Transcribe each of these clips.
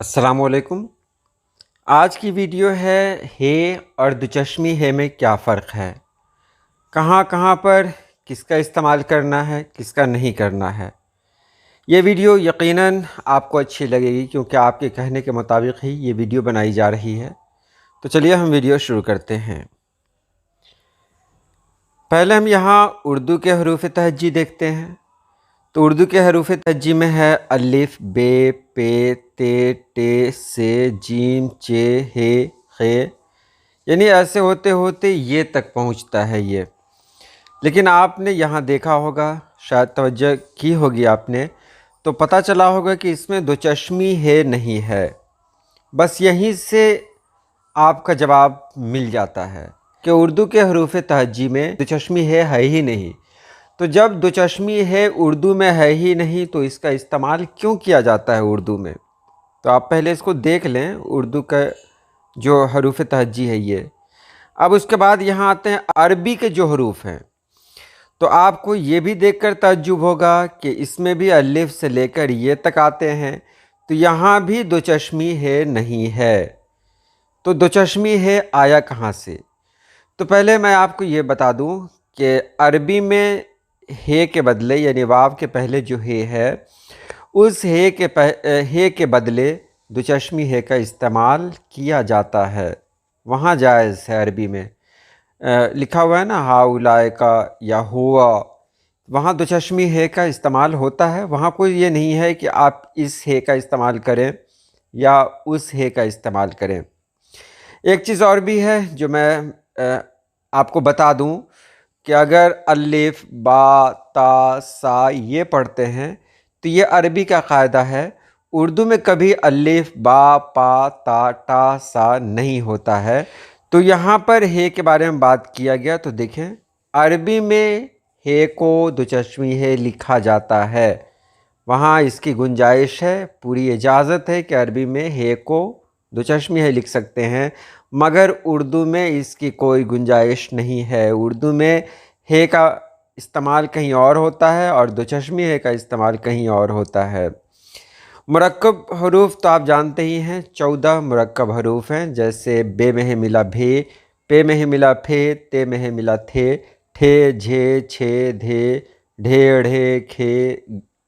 अस्सलाम वालेकुम। आज की वीडियो है हे और दुचश्मी हे में क्या फ़र्क है, कहाँ कहाँ पर किसका इस्तेमाल करना है, किसका नहीं करना है। ये वीडियो यकीनन आपको अच्छी लगेगी क्योंकि आपके कहने के मुताबिक ही ये वीडियो बनाई जा रही है। तो चलिए हम वीडियो शुरू करते हैं। पहले हम यहाँ उर्दू के हरूफ तहज्जी देखते हैं। तो उर्दू के हरूफ तहज्जी में है अलिफ, बे, पे, ते, टे, से, जीम, चे, हे, खे। यानी ऐसे होते होते ये तक पहुंचता है ये। लेकिन आपने यहाँ देखा होगा, शायद तवज्जो की होगी आपने, तो पता चला होगा कि इसमें दो चश्मी है नहीं है। बस यहीं से आपका जवाब मिल जाता है कि उर्दू के हरूफ तहज्जी में दो चश्मी है ही नहीं। तो जब दो चश्मी है उर्दू में है ही नहीं तो इसका इस्तेमाल क्यों किया जाता है उर्दू में। तो आप पहले इसको देख लें, उर्दू का जो हरूफ तहज्जी है ये। अब उसके बाद यहाँ आते हैं अरबी के जो हरूफ हैं। तो आपको ये भी देखकर ताज्जुब होगा कि इसमें भी अलिफ से लेकर ये तक आते हैं। तो यहाँ भी दो चश्मी है नहीं है। तो दो चश्मी है आया कहाँ से। तो पहले मैं आपको ये बता दूँ कि अरबी में हे के बदले यानी वाव के पहले जो हे है उस हे के बदले दो चश्मी है का इस्तेमाल किया जाता है। वहाँ जायज़ है अरबी में। लिखा हुआ है ना हाउलाए का या हुआ, वहाँ दो चश्मी है का इस्तेमाल होता है। वहाँ कोई ये नहीं है कि आप इस है का इस्तेमाल करें या उस है का इस्तेमाल करें। एक चीज़ और भी है जो मैं आपको बता दूं कि अगर अलिफ, बा, ता, सा ये पढ़ते हैं तो ये अरबी का कायदा है। उर्दू में कभी अलिफ, बा, पा, ता, टा, सा नहीं होता है। तो यहाँ पर हे के बारे में बात किया गया तो देखें अरबी में हे को दो चश्मी है लिखा जाता है। वहाँ इसकी गुंजाइश है, पूरी इजाज़त है कि अरबी में हे को दो चश्मी है लिख सकते हैं, मगर उर्दू में इसकी कोई गुंजाइश नहीं है। उर्दू में हे का इस्तेमाल कहीं और होता है और दो चश्मी है का इस्तेमाल कहीं और होता है। मुरक्कब हरूफ तो आप जानते ही हैं, 14 मुरक्कब हरूफ हैं। जैसे बे में है मिला भे, पे में है मिला फे, ते में है मिला थे, ठे, झे, छे, धे, ढे, ढे, खे,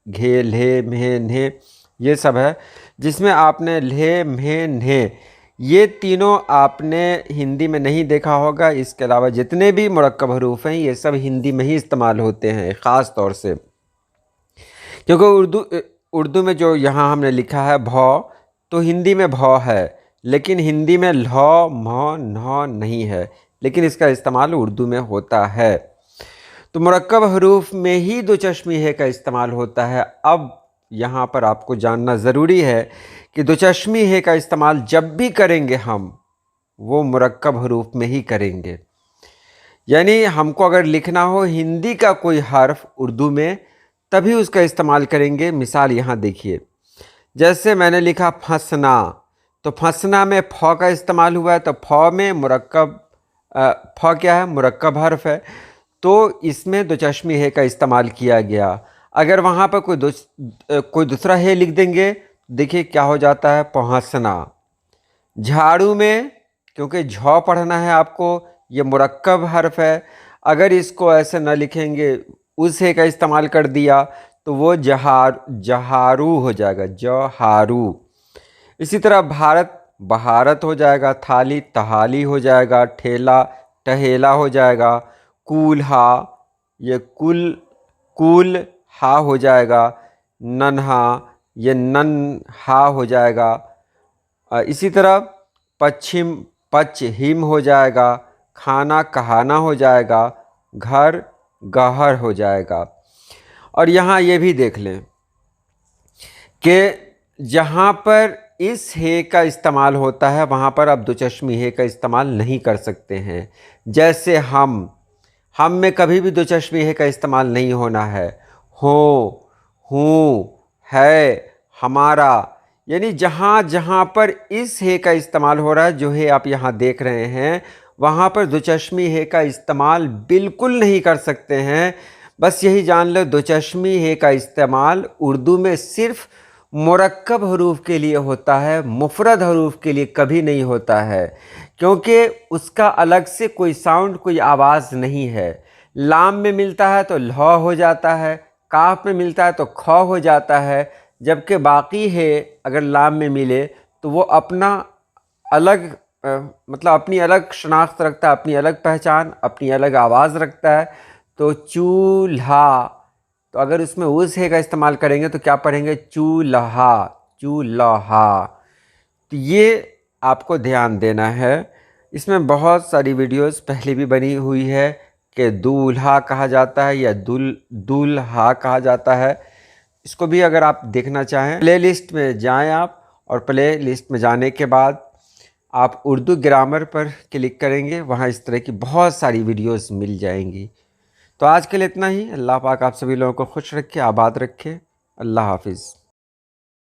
घे, ले, म्हे, न्हे, ये सब है। जिसमें आपने ले, म्हे, न्हे ये तीनों आपने हिंदी में नहीं देखा होगा। इसके अलावा जितने भी मुरक्कब हरूफ हैं ये सब हिंदी में ही इस्तेमाल होते हैं ख़ास तौर से, क्योंकि उर्दू में जो यहाँ हमने लिखा है भौ, तो हिंदी में भौ है, लेकिन हिंदी में लौ, मौ, नौ नहीं है, लेकिन इसका इस्तेमाल उर्दू में होता है। तो मुरक्कब हरूफ में ही दो चश्मी है का इस्तेमाल होता है। अब यहाँ पर आपको जानना ज़रूरी है कि दो चश्मी है का इस्तेमाल जब भी करेंगे हम वो मुरक्कब हरूफ में ही करेंगे। यानी हमको अगर लिखना हो हिंदी का कोई हर्फ उर्दू में तभी उसका इस्तेमाल करेंगे। मिसाल यहाँ देखिए, जैसे मैंने लिखा फंसना, तो फंसना में फ का इस्तेमाल हुआ है, तो फ में मुरक्कब फ क्या है, मुरक्कब हर्फ है, तो इसमें दो चश्मी है का इस्तेमाल किया गया। अगर वहाँ पर कोई दूसरा है लिख देंगे, देखिए क्या हो जाता है, पहुँचना। झाड़ू में क्योंकि झौ पढ़ना है आपको, ये मुरक्कब हर्फ है, अगर इसको ऐसे न लिखेंगे उस है का इस्तेमाल कर दिया तो वो जहारू हो जाएगा, जहारू। इसी तरह भारत बहारत हो जाएगा, थाली तहाली हो जाएगा, ठेला टहेला हो जाएगा, कूल्हा ये कूल हा हो जाएगा, नन्हा ये नन्हा हो जाएगा। इसी तरह पश्चिम पश्चिम हो जाएगा, खाना कहाना हो जाएगा, घर गहर हो जाएगा। और यहाँ ये भी देख लें कि जहाँ पर इस हे का इस्तेमाल होता है वहाँ पर आप दो चश्मी हे का इस्तेमाल नहीं कर सकते हैं। जैसे हम में कभी भी दो चश्मी हे का इस्तेमाल नहीं होना है। हो, हूँ, है, हमारा, यानी जहाँ जहाँ पर इस हे का इस्तेमाल हो रहा है, जो है आप यहाँ देख रहे हैं, वहाँ पर दो चश्मी है का इस्तेमाल बिल्कुल नहीं कर सकते हैं। बस यही जान लो, दो चश्मी है का इस्तेमाल उर्दू में सिर्फ़ مرکب حروف کے لیے ہوتا ہے، مفرد حروف کے لیے کبھی نہیں ہوتا ہے، کیونکہ اس کا الگ سے کوئی ساؤنڈ، کوئی آواز نہیں ہے۔ لام میں ملتا ہے تو ل ہو جاتا ہے، کاف میں ملتا ہے تو کھ ہو جاتا ہے، جبکہ باقی ہے اگر لام میں ملے تو وہ اپنا الگ مطلب اپنی الگ شناخت رکھتا ہے، اپنی الگ پہچان، اپنی الگ آواز رکھتا ہے۔ تو چولہا، تو اگر اس میں اس ہے کا استعمال کریں گے تو کیا پڑھیں گے؟ چولہا، چولہا۔ تو یہ آپ کو دھیان دینا ہے۔ اس میں بہت ساری ویڈیوز پہلے بھی بنی ہوئی ہے کہ دولہا کہا جاتا ہے یا دولہا کہا جاتا ہے۔ اس کو بھی اگر آپ دیکھنا چاہیں پلے لسٹ میں جائیں آپ، اور پلے لسٹ میں جانے کے بعد آپ اردو گرامر پر کلک کریں گے، وہاں اس طرح کی بہت ساری ویڈیوز مل جائیں گی۔ تو آج کے لیے اتنا ہی۔ اللہ پاک آپ سبھی لوگوں کو خوش رکھے، آباد رکھے۔ اللہ حافظ۔